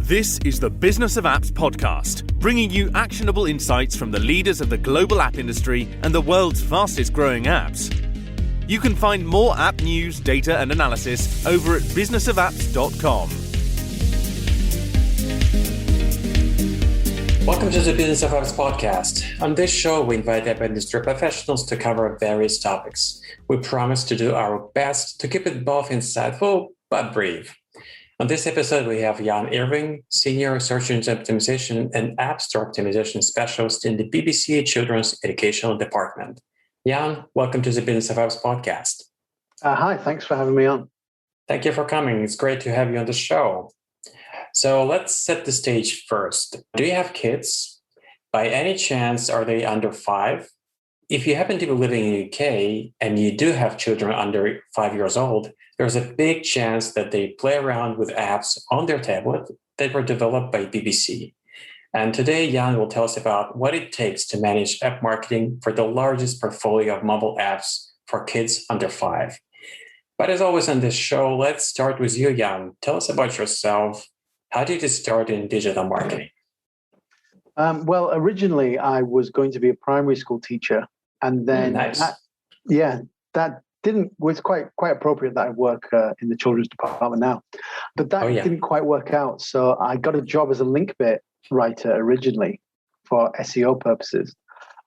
This is the Business of Apps podcast, bringing you actionable insights from the leaders of the global app industry and the world's fastest growing apps. You can find more app news, data and analysis over at businessofapps.com. Welcome to the Business of Apps podcast. On this show, we invite app industry professionals to cover various topics. We promise to do our best to keep it both insightful but brief. On this episode, we have Ian Irving, Senior Search Engine Optimization and App Store Optimization Specialist in the BBC Children's Educational Department. Ian, welcome to the Business of Apps podcast. Hi, thanks for having me on. Thank you for coming. It's great to have you on the show. So let's set the stage first. Do you have kids? By any chance, are they under 5? If you happen to be living in the UK and you do have children under 5 years old, there's a big chance that they play around with apps on their tablet that were developed by BBC. And today, Jan will tell us about what it takes to manage app marketing for the largest portfolio of mobile apps for kids under 5. But as always on this show, let's start with you, Jan. Tell us about yourself. How did you start in digital marketing? Well, originally I was going to be a primary school teacher, and then Nice. that was quite appropriate that I work in the children's department now, but that didn't quite work out. So I got a job as a link bit writer originally for SEO purposes,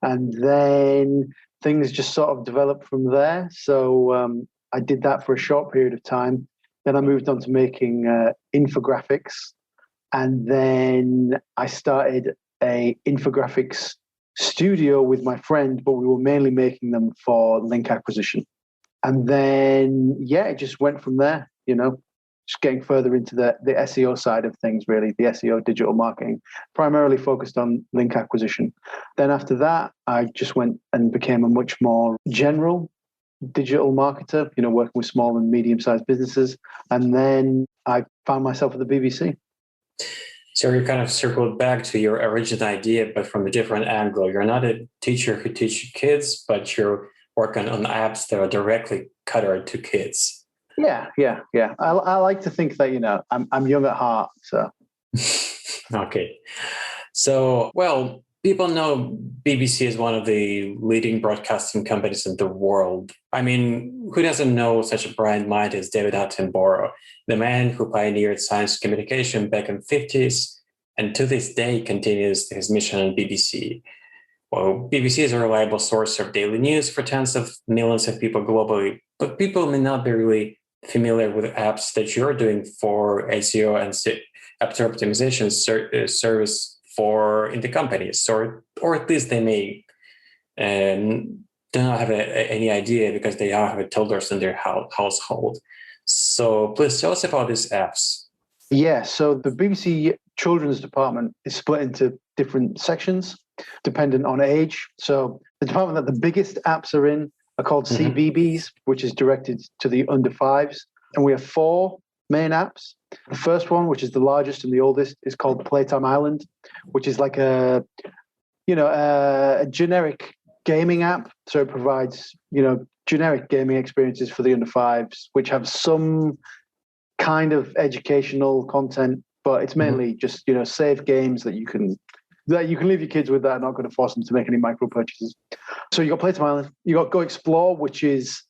and then things just sort of developed from there. So I did that for a short period of time. Then I moved on to making infographics, and then I started a infographics studio with my friend, but we were mainly making them for link acquisition. And then, it just went from there, just getting further into the SEO side of things, really, the SEO digital marketing, primarily focused on link acquisition. Then after that, I just went and became a much more general digital marketer, working with small and medium-sized businesses. And then I found myself at the BBC. So you kind of circled back to your original idea, but from a different angle. You're not a teacher who teaches kids, but you're working on apps that are directly catered to kids. Yeah. I like to think that, I'm young at heart. So. Okay. So, well, people know BBC is one of the leading broadcasting companies in the world. I mean, who doesn't know such a bright mind as David Attenborough, the man who pioneered science communication back in the 50s and to this day continues his mission on BBC. Well, BBC is a reliable source of daily news for tens of millions of people globally, but people may not be really familiar with apps that you're doing for SEO and app store optimization service for in the companies, or at least they may do not have any idea because they don't have a toddlers in their household. So please tell us about these apps. Yeah, so the BBC Children's Department is split into different sections dependent on age. So the department that the biggest apps are in are called CBeebies, which is directed to the under 5s. And we have 4 main apps. The first one, which is the largest and the oldest, is called Playtime Island, which is like a generic gaming app. So it provides, generic gaming experiences for the under 5s, which have some kind of educational content, but it's mainly just, save games that you can leave your kids with that are not going to force them to make any micro purchases. So you got Playtime Island, you got Go Explore, which has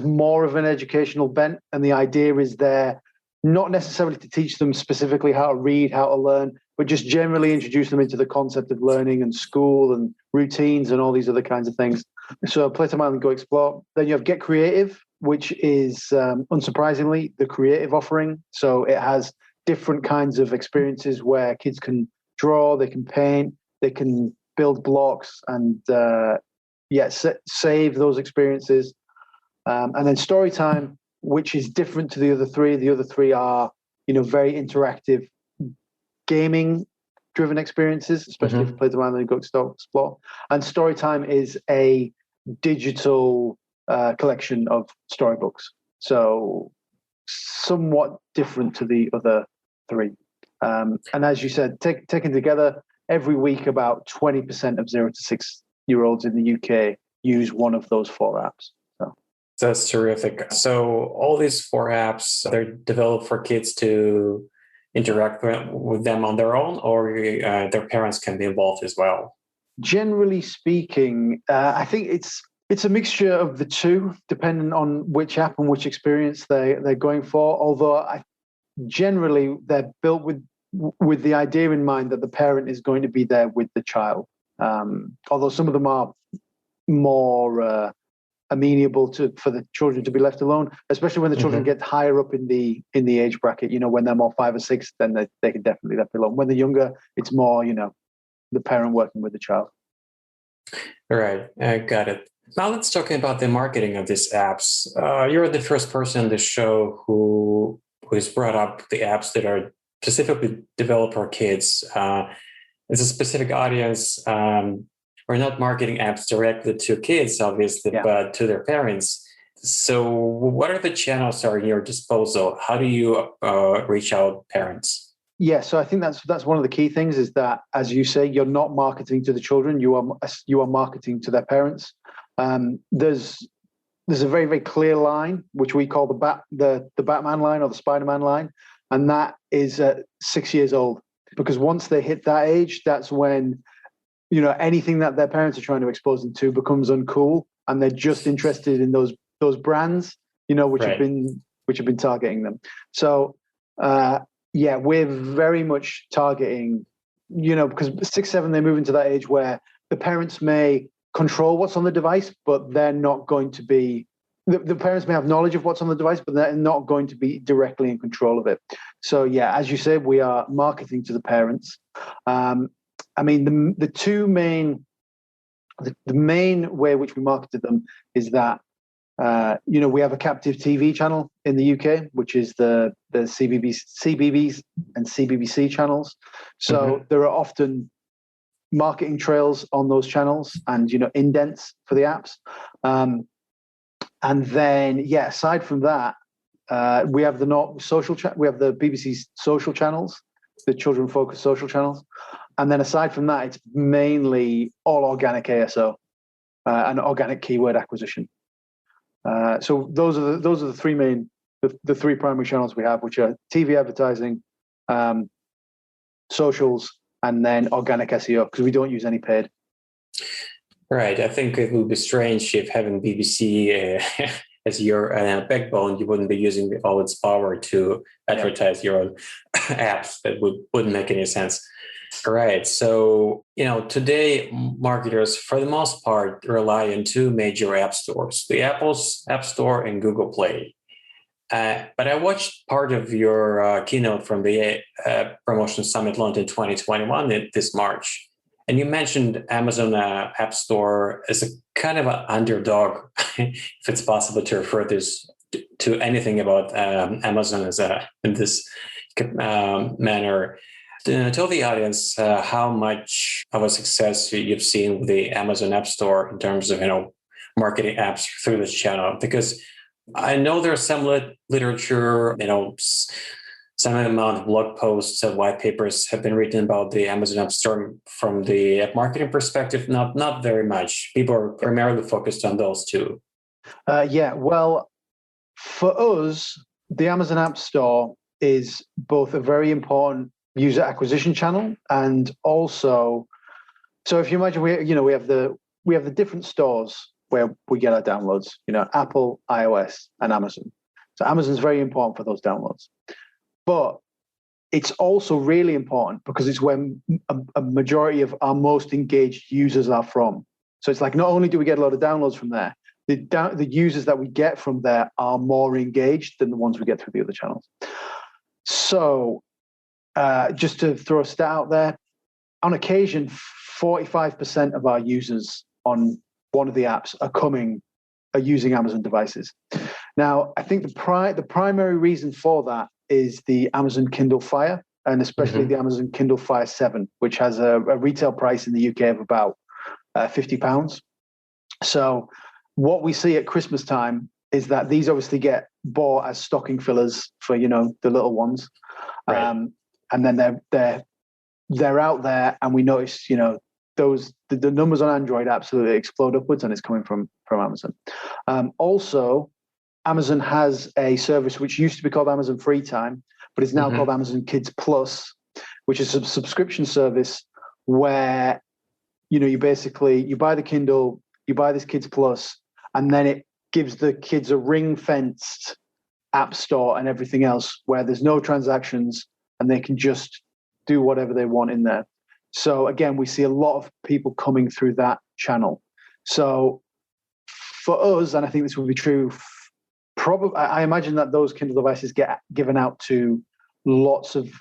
more of an educational bent, and the idea is there not necessarily to teach them specifically how to read, how to learn, but just generally introduce them into the concept of learning and school and routines and all these other kinds of things. So Playtime Island, Go Explore. Then you have Get Creative, which is, unsurprisingly, the creative offering. So it has different kinds of experiences where kids can draw, they can paint, they can build blocks and, save those experiences. And then Storytime, which is different to the other 3. The other 3 are, very interactive gaming-driven experiences, especially for Playtime Island and Go Explore. And Storytime is a digital collection of storybooks, so somewhat different to the other 3. And as you said, taken together, every week about 20% of 0 to 6-year-olds in the UK use one of those 4 apps. That's terrific. So all these 4 apps, they're developed for kids to interact with them on their own, or their parents can be involved as well? Generally speaking, I think it's a mixture of the two, depending on which app and which experience they're going for. Although generally they're built with the idea in mind that the parent is going to be there with the child. Although some of them are more amenable for the children to be left alone, especially when the children get higher up in the age bracket. When they're more 5 or 6, then they can definitely be left alone. When they're younger, it's more the parent working with the child. All right, I got it. Now let's talk about the marketing of these apps. You're the first person on the show who has brought up the apps that are specifically developed for kids. It's a specific audience. We're not marketing apps directly to kids, obviously, but to their parents. So what are the channels at your disposal? How do you reach out parents? Yeah, so I think that's one of the key things is that, as you say, you're not marketing to the children. You are marketing to their parents. There's a very, very clear line, which we call the Batman line or the Spider-Man line, and that is at 6 years old. Because once they hit that age, that's when anything that their parents are trying to expose them to becomes uncool, and they're just interested in those brands, which have been targeting them. So. Yeah, we're very much targeting, because 6, 7, they move into that age where the parents may control what's on the device, but they're not going to be, the parents may have knowledge of what's on the device, but they're not going to be directly in control of it. So yeah, as you said, we are marketing to the parents. The main way which we marketed them is that, we have a captive TV channel in the UK, which is the CBeebies and CBBC channels. So there are often marketing trails on those channels and, indents for the apps. And then, aside from that, we have the BBC's social channels, the children-focused social channels. And then aside from that, it's mainly all organic ASO and organic keyword acquisition. So those are the three primary channels we have, which are TV advertising, socials, and then organic SEO, because we don't use any paid. Right. I think it would be strange if having BBC as your backbone, you wouldn't be using all its power to advertise your own apps. That wouldn't make any sense. All right. So, today marketers, for the most part, rely on two major app stores, the Apple's App Store and Google Play. But I watched part of your keynote from the Promotion Summit London 2021 this March. And you mentioned Amazon App Store as a kind of an underdog, if it's possible to refer this to anything about Amazon in this manner. Tell the audience how much of a success you've seen with the Amazon App Store in terms of marketing apps through this channel, because I know there's some literature, some amount of blog posts and white papers have been written about the Amazon App Store from the app marketing perspective. Not very much. People are primarily focused on those two. Well, for us, the Amazon App Store is both a very important user acquisition channel, and also, so if you imagine, we have the different stores where we get our downloads, Apple, iOS, and Amazon. So Amazon's very important for those downloads, but it's also really important because it's where a majority of our most engaged users are from. So it's like, not only do we get a lot of downloads from there, the users that we get from there are more engaged than the ones we get through the other channels. So just to throw a stat out there, on occasion, 45% of our users on one of the apps are using Amazon devices. Now, I think the primary reason for that is the Amazon Kindle Fire, and especially the Amazon Kindle Fire 7, which has a retail price in the UK of about £50. So what we see at Christmas time is that these obviously get bought as stocking fillers for, the little ones. Right. And then they're out there, and we notice, the numbers on Android absolutely explode upwards, and it's coming from Amazon. Also, Amazon has a service which used to be called Amazon Free Time, but it's now called Amazon Kids Plus, which is a subscription service where, you buy the Kindle, you buy this Kids Plus, and then it gives the kids a ring-fenced app store and everything else where there's no transactions and they can just do whatever they want in there. So again, we see a lot of people coming through that channel. So for us, and I think this will be true, probably I imagine that those Kindle devices get given out to lots of,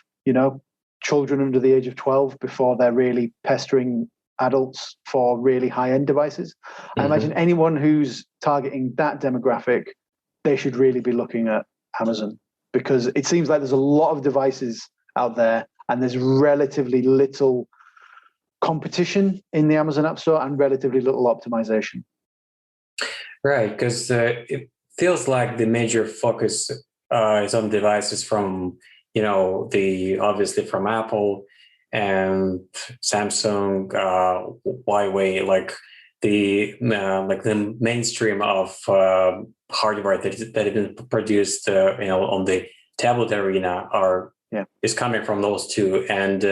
children under the age of 12 before they're really pestering adults for really high-end devices. I imagine anyone who's targeting that demographic, they should really be looking at Amazon, because it seems like there's a lot of devices out there and there's relatively little competition in the Amazon App Store and relatively little optimization. Right, because it feels like the major focus is on devices from, obviously from Apple and Samsung, Huawei, like the mainstream of hardware that has been produced, on the tablet arena is coming from those two. And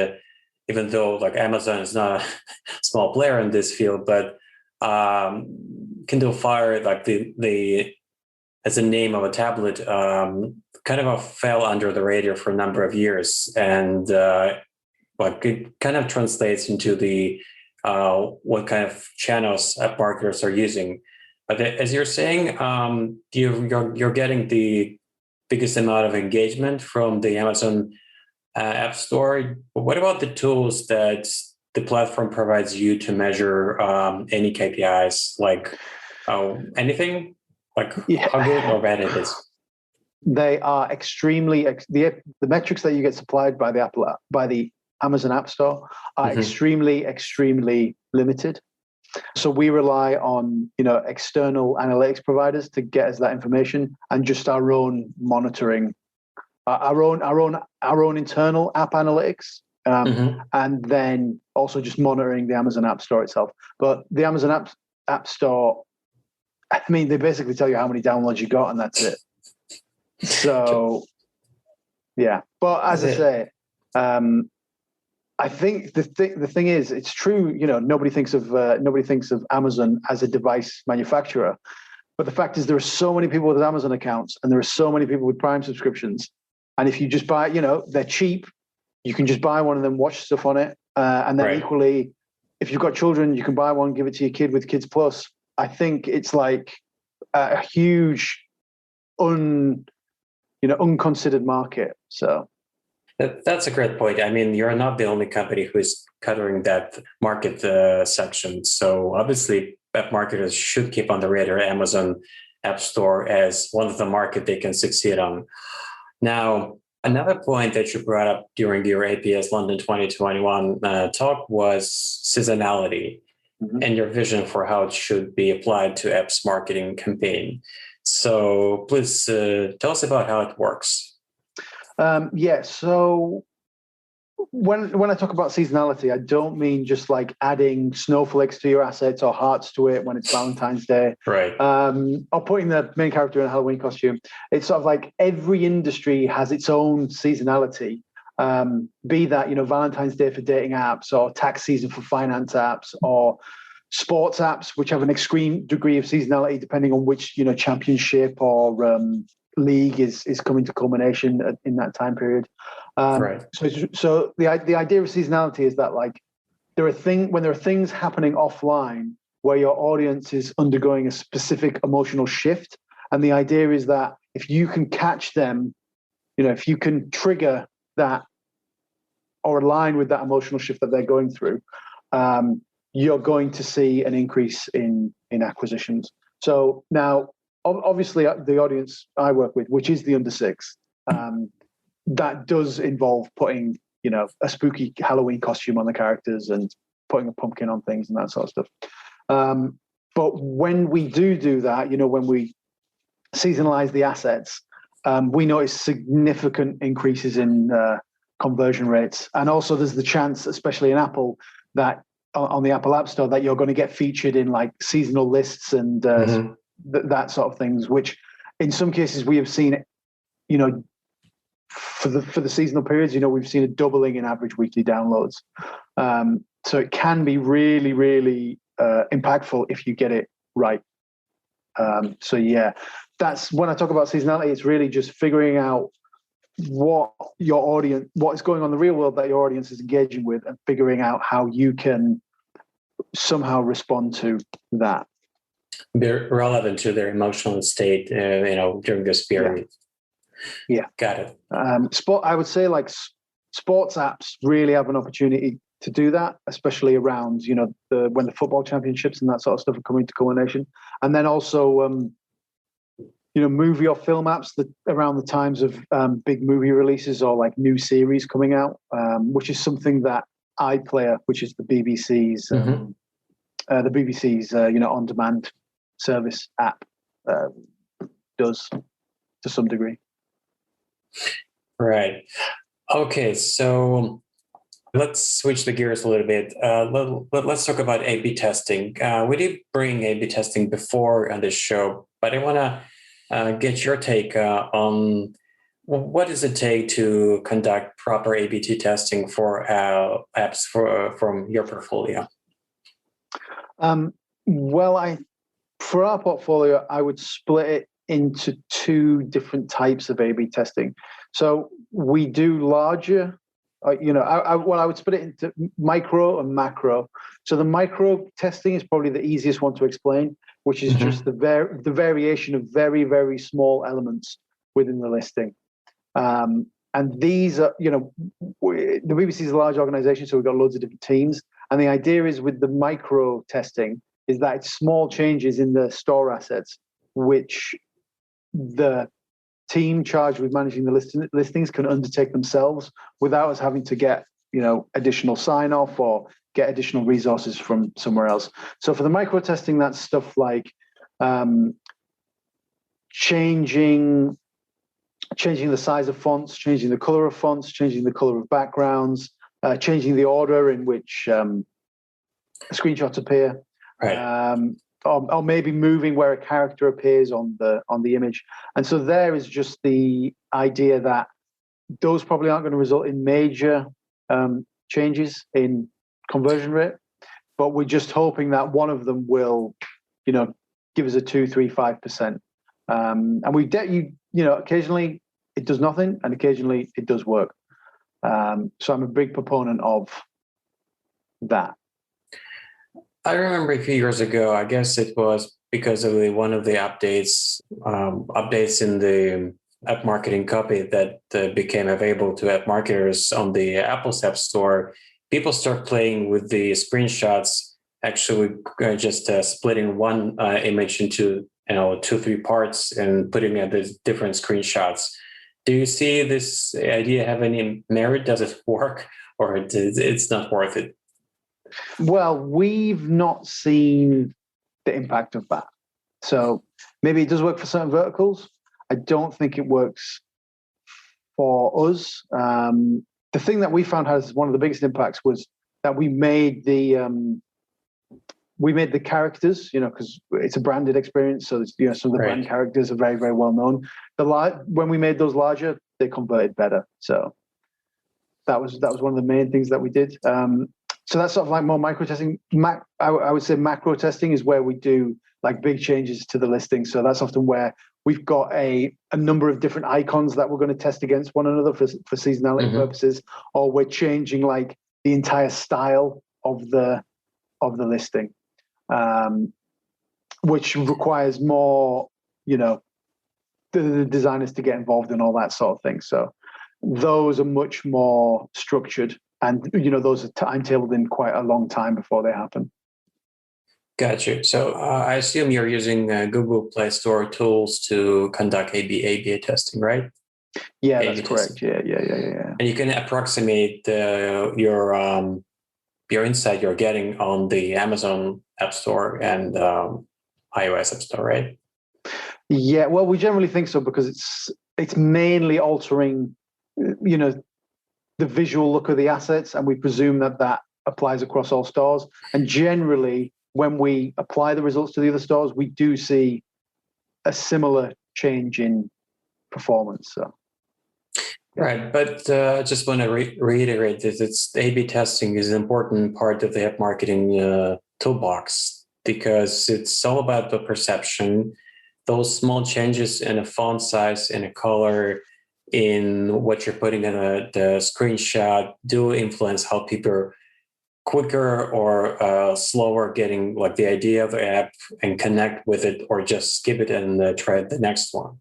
even though like Amazon is not a small player in this field, but Kindle Fire, like the as a name of a tablet, kind of fell under the radar for a number of years, and it kind of translates into the what kind of channels app marketers are using. But as you're saying, you're getting the biggest amount of engagement from the Amazon App Store. But what about the tools that the platform provides you to measure any KPIs, like anything, like how good or bad it is? They are extremely the metrics that you get supplied by the Amazon App Store are extremely limited. So we rely on external analytics providers to get us that information, and just our own monitoring, our own internal app analytics, and then also just monitoring the Amazon App Store itself. But the Amazon App Store, I mean, they basically tell you how many downloads you got, and that's it. So, yeah. But as I say, I think the thing is, it's true. Nobody thinks of Amazon as a device manufacturer, but the fact is, there are so many people with Amazon accounts, and there are so many people with Prime subscriptions. And if you just buy, they're cheap. You can just buy one of them, watch stuff on it, and then equally, if you've got children, you can buy one, give it to your kid with Kids Plus. I think it's like a huge, unconsidered market. So. That's a great point. I mean, you're not the only company who is covering that market section. So obviously, app marketers should keep on the radar Amazon App Store as one of the market they can succeed on. Now, another point that you brought up during your APS London 2021 talk was seasonality and your vision for how it should be applied to apps marketing campaign. So please tell us about how it works. So when I talk about seasonality, I don't mean just like adding snowflakes to your assets or hearts to it when it's Valentine's Day, right? Or putting the main character in a Halloween costume. It's sort of like every industry has its own seasonality. Be that Valentine's Day for dating apps, or tax season for finance apps, or sports apps, which have an extreme degree of seasonality depending on which championship or league is coming to culmination in that time period. So the idea of seasonality is that like when there are things happening offline where your audience is undergoing a specific emotional shift, and the idea is that if you can catch them, if you can trigger that or align with that emotional shift that they're going through, you're going to see an increase in acquisitions. So now, obviously, the audience I work with, which is the under 6, that does involve putting, a spooky Halloween costume on the characters and putting a pumpkin on things and that sort of stuff. But when we do that, when we seasonalize the assets, we notice significant increases in conversion rates. And also there's the chance, especially in Apple, that on the Apple App Store, that you're going to get featured in like seasonal lists and that sort of things, which in some cases we have seen, for the seasonal periods, we've seen a doubling in average weekly downloads. So it can be really, really impactful if you get it right. So yeah, that's when I talk about seasonality. It's really just figuring out what is going on in the real world that your audience is engaging with, and figuring out how you can somehow respond to that. They're relevant to their emotional state, during this period. Yeah. Got it. I would say like sports apps really have an opportunity to do that, especially around, when the football championships and that sort of stuff are coming to culmination. And then also, movie or film apps that around the times of big movie releases or like new series coming out, which is something that iPlayer, which is the BBC's, on-demand service app, does to some degree. Right. Okay, so let's switch the gears a little bit. Let's talk about A/B testing. We did bring A/B testing before on this show, but I want to get your take on what does it take to conduct proper A/B testing for apps from your portfolio? For our portfolio, I would split it into two different types of A/B testing. So we do larger, I would split it into micro and macro. So the micro testing is probably the easiest one to explain, which is just the variation of very, very small elements within the listing. And these are, the BBC is a large organization, so we've got loads of different teams. And the idea is with the micro testing is that it's small changes in the store assets, which the team charged with managing the listings can undertake themselves without us having to get, additional sign off or get additional resources from somewhere else. So for the micro testing, that's stuff like changing the size of fonts, changing the color of fonts, changing the color of backgrounds, changing the order in which screenshots appear, right. Or maybe moving where a character appears on the image. And so there is just the idea that those probably aren't going to result in major changes in conversion rate, but we're just hoping that one of them will, give us a 2, 3, 5%. And we occasionally it does nothing, and occasionally it does work. So I'm a big proponent of that. I remember a few years ago, I guess it was because of one of the updates in the app marketing copy that became available to app marketers on the Apple's App Store. People start playing with the screenshots, actually just splitting one image into 2, 3 parts and putting it as different screenshots. Do you see this idea have any merit? Does it work, or it's not worth it? Well, we've not seen the impact of that. So maybe it does work for certain verticals. I don't think it works for us. The thing that we found has one of the biggest impacts was that we made the characters, because it's a branded experience. So some of the brand characters are very, very well known. When we made those larger, they converted better. So that was one of the main things that we did. So that's sort of like more micro testing. I would say macro testing is where we do like big changes to the listing. So that's often where we've got a number of different icons that we're going to test against one another for seasonality purposes, or we're changing like the entire style of the listing, which requires more, the designers to get involved in all that sort of thing. So those are much more structured. And, those are timetabled in quite a long time before they happen. Gotcha. So I assume you're using Google Play Store tools to conduct A/B testing, right? Yeah, that's correct. Yeah. And you can approximate your insight you're getting on the Amazon App Store and iOS App Store, right? Yeah, well, we generally think so because it's mainly altering, the visual look of the assets, and we presume that applies across all stores. And generally, when we apply the results to the other stores, we do see a similar change in performance. So, Right, but I just want to reiterate that A/B testing is an important part of the app marketing toolbox because it's all about the perception. Those small changes in a font size, in a color, in what you're putting in the screenshot do influence how people are quicker or slower getting like the idea of the app and connect with it, or just skip it and try the next one.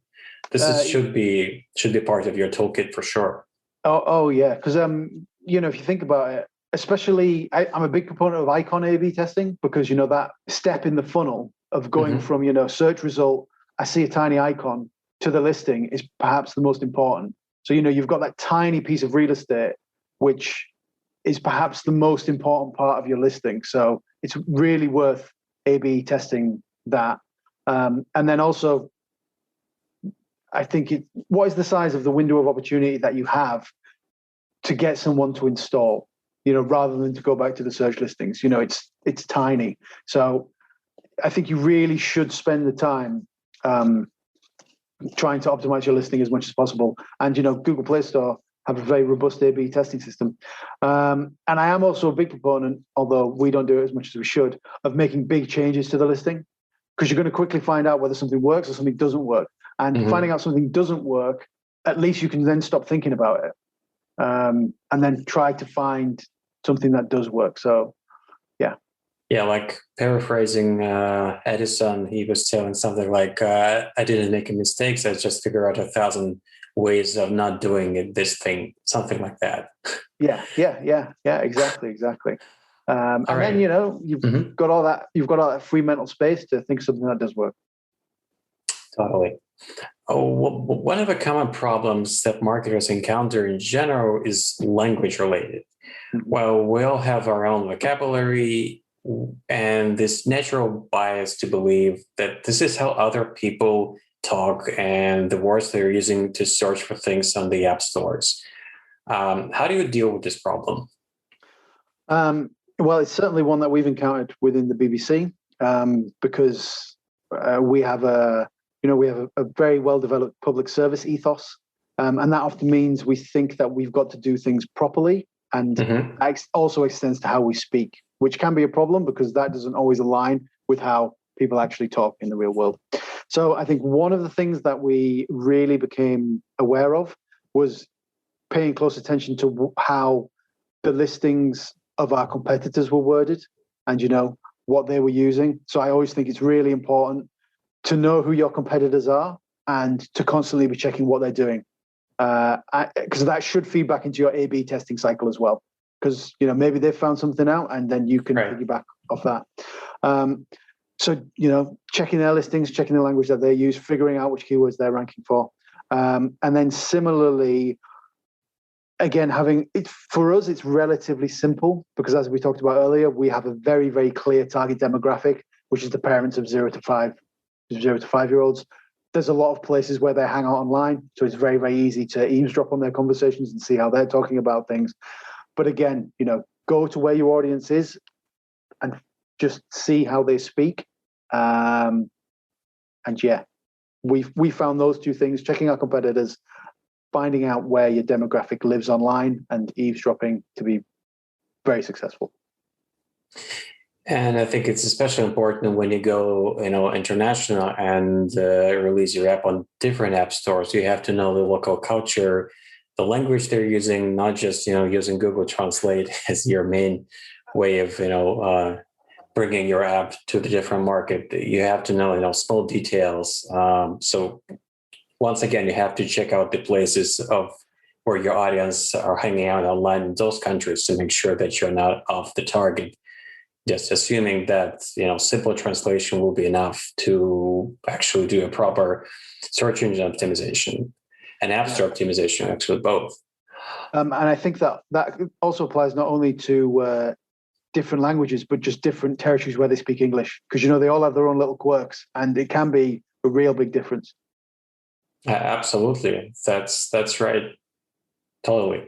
Should be part of your toolkit for sure. Oh yeah, because if you think about it, especially I'm a big proponent of icon A/B testing because that step in the funnel of going from search result, I see a tiny icon, to the listing is perhaps the most important. So you've got that tiny piece of real estate, which is perhaps the most important part of your listing. So it's really worth A/B testing that, and then also, I think what is the size of the window of opportunity that you have to get someone to install, rather than to go back to the search listings. It's tiny. So I think you really should spend the time trying to optimize your listing as much as possible. And, Google Play Store have a very robust A/B testing system. And I am also a big proponent, although we don't do it as much as we should, of making big changes to the listing, because you're going to quickly find out whether something works or something doesn't work. And finding out something doesn't work, at least you can then stop thinking about it, and then try to find something that does work. So, yeah. Yeah, like paraphrasing Edison, he was telling something like, I didn't make a mistake, so I just figured out 1,000 ways of not doing it, this thing, something like that. Yeah, exactly. And right. then, you've got all that free mental space to think something that does work. Totally. One of the common problems that marketers encounter in general is language related. Well, we all have our own vocabulary and this natural bias to believe that this is how other people talk and the words they're using to search for things on the app stores. How do you deal with this problem? Well, it's certainly one that we've encountered within the BBC, because we have a very well-developed public service ethos, and that often means we think that we've got to do things properly, and that also extends to how we speak, which can be a problem because that doesn't always align with how people actually talk in the real world. So I think one of the things that we really became aware of was paying close attention to how the listings of our competitors were worded and, what they were using. So I always think it's really important to know who your competitors are and to constantly be checking what they're doing. Because that should feed back into your A/B testing cycle as well. Because, maybe they've found something out and then you can piggyback off that. So, checking their listings, checking the language that they use, figuring out which keywords they're ranking for. And then similarly, again, for us, it's relatively simple because as we talked about earlier, we have a very, very clear target demographic, which is the parents of 0 to 5-year-olds. There's a lot of places where they hang out online. So it's very, very easy to eavesdrop on their conversations and see how they're talking about things. But again, go to where your audience is and just see how they speak. And yeah, we found those two things, checking our competitors, finding out where your demographic lives online, and eavesdropping to be very successful. And I think it's especially important when you go, international and release your app on different app stores. You have to know the local culture, the language they're using, not just, using Google Translate as your main way of, bringing your app to the different market. You have to know, small details. So once again, you have to check out the places of where your audience are hanging out online in those countries to make sure that you're not off the target. Just assuming that, simple translation will be enough to actually do a proper search engine optimization and app store optimization, actually both. And I think that also applies not only to different languages, but just different territories where they speak English, because, they all have their own little quirks and it can be a real big difference. Absolutely. That's right. Totally.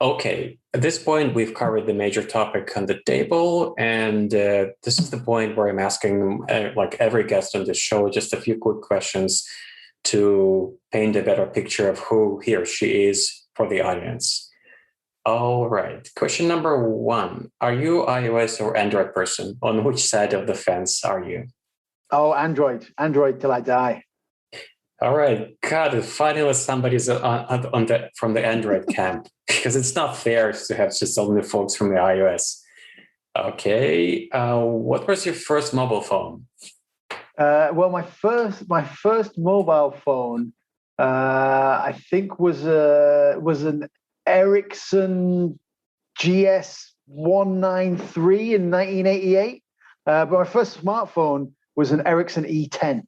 Okay. At this point, we've covered the major topic on the table. And this is the point where I'm asking like every guest on the show, just a few quick questions to paint a better picture of who he or she is for the audience. All right. Question number 1. Are you iOS or Android person? On which side of the fence are you? Oh, Android till I die. All right. God, finally somebody's from the Android camp, because it's not fair to have just only folks from the iOS. Okay. What was your first mobile phone? Well, my first mobile phone, I think was an Ericsson GS193 in 1988. But my first smartphone was an Ericsson E10.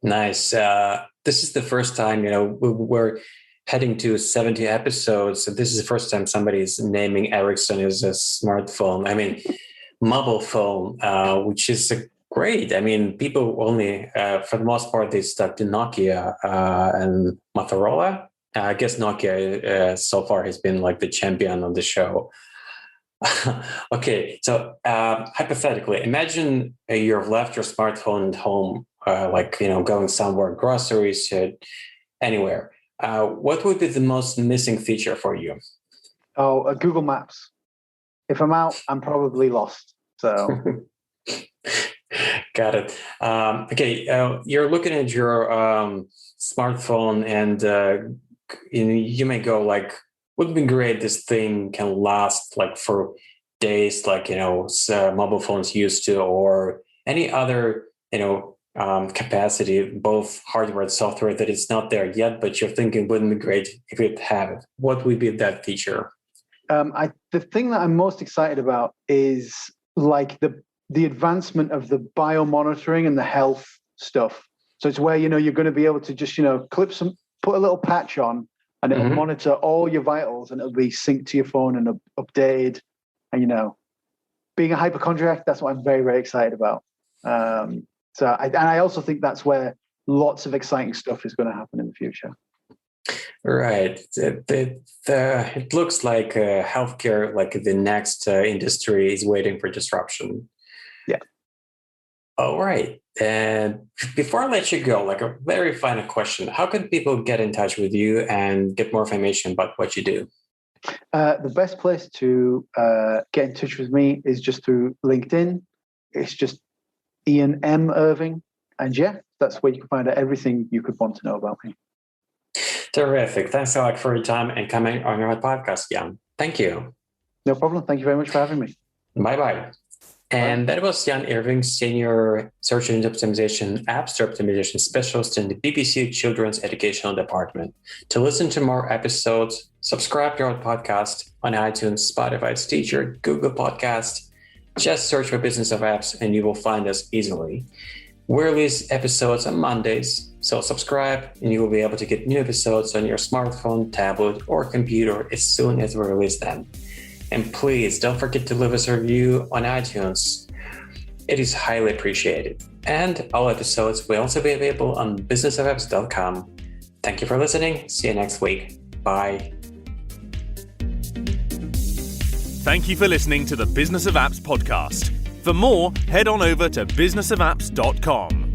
Nice. This is the first time, we're heading to 70 episodes. So this is the first time somebody's naming Ericsson as a smartphone. I mean, mobile phone, which is great. I mean, people only, for the most part, they stuck to Nokia and Motorola. I guess Nokia so far has been like the champion of the show. Okay, so hypothetically, imagine you've left your smartphone at home, going somewhere, groceries, anywhere. What would be the most missing feature for you? Oh, Google Maps. If I'm out, I'm probably lost. So, got it. Okay, you're looking at your smartphone, and you may go like, "Would be great. This thing can last like for days, like mobile phones used to, or any other capacity, both hardware and software that is not there yet, but you're thinking wouldn't be great if it had it." What would be that feature? The thing that I'm most excited about is like the advancement of the biomonitoring and the health stuff. So it's where you're going to be able to just put a little patch on, and it'll monitor all your vitals, and it'll be synced to your phone and updated. And being a hypochondriac, that's what I'm very, very excited about. I also think that's where lots of exciting stuff is going to happen in the future. Right. It looks like healthcare, like the next industry, is waiting for disruption. Yeah. All right. And before I let you go, like a very final question: how can people get in touch with you and get more information about what you do? The best place to get in touch with me is just through LinkedIn. It's just Ian M. Irving. And that's where you can find out everything you could want to know about me. Terrific. Thanks a lot for your time and coming on your podcast, Jan. Thank you. No problem. Thank you very much for having me. Bye-bye. And that was Ian Irving, Senior Search Engine Optimization App Store Optimization Specialist in the BBC Children's Educational Department. To listen to more episodes, subscribe to our podcast on iTunes, Spotify, Stitcher, Google Podcast. Just search for Business of Apps and you will find us easily. We release episodes on Mondays, so subscribe and you will be able to get new episodes on your smartphone, tablet, or computer as soon as we release them. And please don't forget to leave us a review on iTunes. It is highly appreciated. And all episodes will also be available on businessofapps.com. Thank you for listening. See you next week. Bye. Thank you for listening to the Business of Apps podcast. For more, head on over to businessofapps.com.